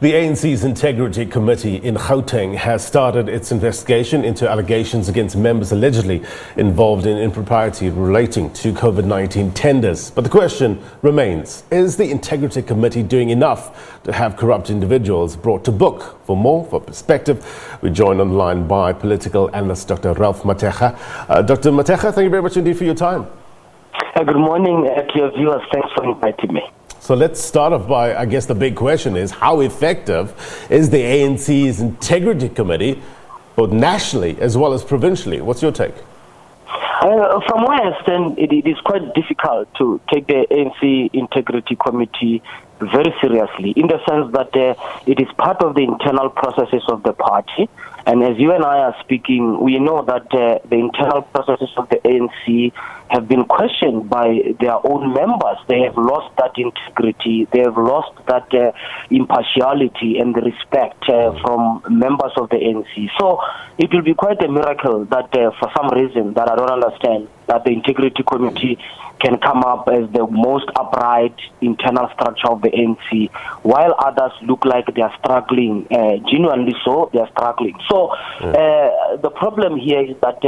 The ANC's Integrity Committee in Gauteng has started its investigation into allegations against members allegedly involved in impropriety relating to COVID-19 tenders. But the question remains, is the Integrity Committee doing enough to have corrupt individuals brought to book? For more, for perspective, we're joined on the line by political analyst Dr. Ralph Mathekga. Dr. Mathekga, thank you very much indeed for your time. Good morning to your viewers. Thanks for inviting me. So let's start off by, I guess the big question is, how effective is the ANC's Integrity Committee, both nationally as well as provincially? What's your take? From where I stand, it is quite difficult to take the ANC Integrity Committee very seriously, in the sense that it is part of the internal processes of the party. And as you and I are speaking, we know that the internal processes of the ANC have been questioned by their own members. They have lost that integrity. They have lost that impartiality and the respect from members of the ANC. So it will be quite a miracle that for some reason that I don't understand, that the Integrity Committee can come up as the most upright internal structure of the ANC, while others look like they are struggling. Genuinely so, they are struggling. So the problem here is that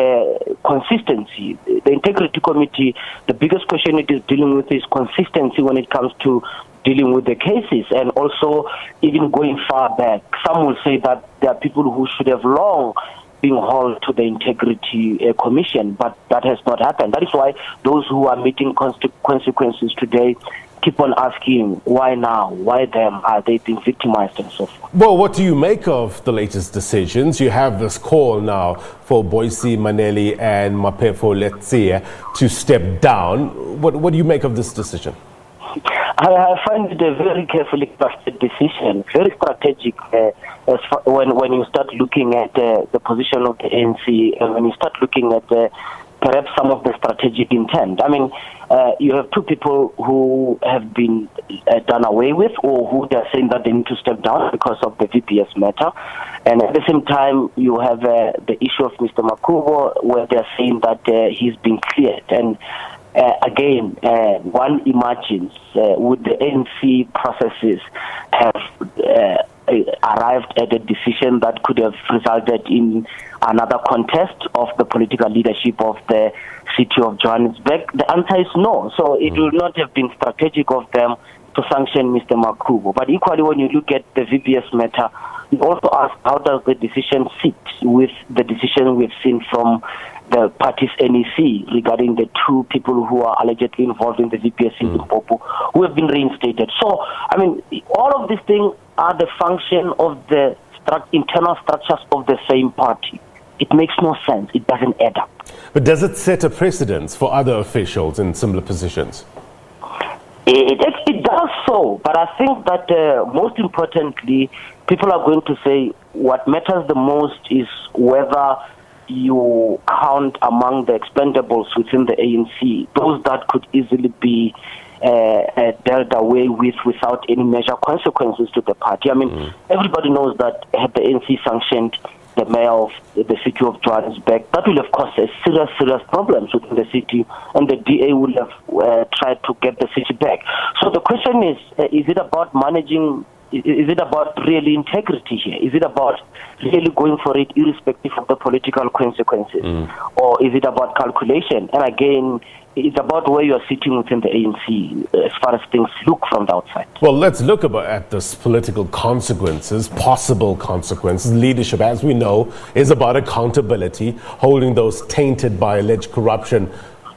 consistency. The Integrity Committee, the biggest question it is dealing with is consistency when it comes to dealing with the cases, and also even going far back. Some will say that there are people who should have long being hauled to the Integrity Commission, but that has not happened. That is why those who are meeting consequences today keep on asking, why now? Why them? Are they being victimized and so forth? Well, what do you make of the latest decisions? You have this call now for Boise Maneli and Mapefo Letsia to step down. What do you make of this decision? I find it a very carefully crafted decision, very strategic when you start looking at the position of the ANC, and when you start looking at perhaps some of the strategic intent. I mean, you have two people who have been done away with, or who they are saying that they need to step down because of the VPS matter. And at the same time, you have the issue of Mr. Makubo, where they are saying that he's been cleared. And again, one imagines, would the ANC processes have arrived at a decision that could have resulted in another contest of the political leadership of the city of Johannesburg? The answer is no. So it would not have been strategic of them to sanction Mr. Makubo. But equally, when you look at the VPS matter, you also ask, how does the decision fit with the decision we've seen from the party's NEC regarding the two people who are allegedly involved in the VPS in Limpopo, who have been reinstated? So, I mean, all of these things are the function of the internal structures of the same party. It makes no sense. It doesn't add up. But does it set a precedence for other officials in similar positions? It does so, but I think that most importantly, people are going to say what matters the most is whether you count among the expendables within the ANC, those that could easily be dealt away with without any major consequences to the party. I mean, everybody knows that had the ANC sanctioned the mayor of the city of Johannesburg, that will have caused a serious problems within the city, and the DA will have tried to get the city back. So the question is it about managing? Is it about really integrity here? Is it about really going for it irrespective of the political consequences? Or is it about calculation? And again, it's about where you're sitting within the ANC as far as things look from the outside. Well, let's look at this political consequences, possible consequences. Leadership, as we know, is about accountability, holding those tainted by alleged corruption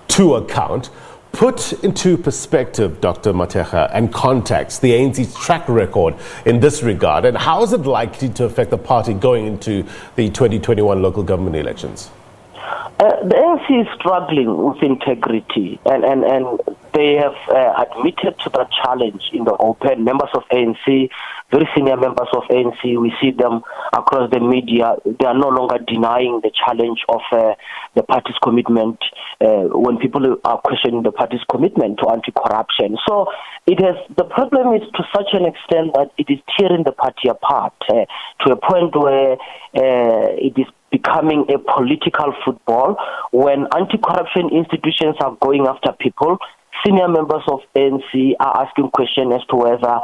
to account. Put into perspective, Dr. Mathekga, and context the ANC's track record in this regard, and how is it likely to affect the party going into the 2021 local government elections? The ANC is struggling with integrity, and they have admitted to the challenge in the open. Members of ANC, very senior members of ANC, we see them across the media. They are no longer denying the challenge of the party's commitment when people are questioning the party's commitment to anti-corruption. So the problem is to such an extent that it is tearing the party apart to a point where it is becoming a political football when anti-corruption institutions are going after people senior members of ANC are asking questions as to whether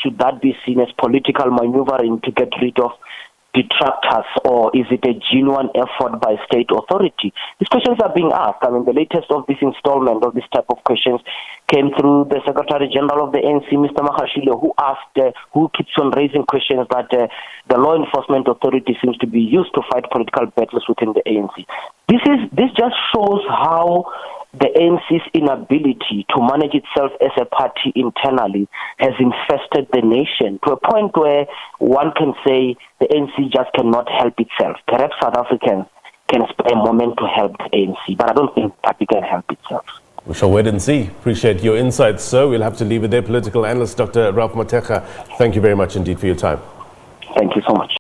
should that be seen as political maneuvering to get rid of detractors, or is it a genuine effort by state authority? These questions are being asked. I mean, the latest of this installment of this type of questions came through the Secretary General of the ANC, Mr. Mahashile, who keeps on raising questions that the law enforcement authority seems to be used to fight political battles within the ANC. This just shows how the ANC's inability to manage itself as a party internally has infested the nation to a point where one can say the ANC just cannot help itself. Perhaps South Africans can spare a moment to help the ANC, but I don't think the party can help itself. We shall wait and see. Appreciate your insights, sir. We'll have to leave it there. Political analyst Dr. Ralph Mathekga, thank you very much indeed for your time. Thank you so much.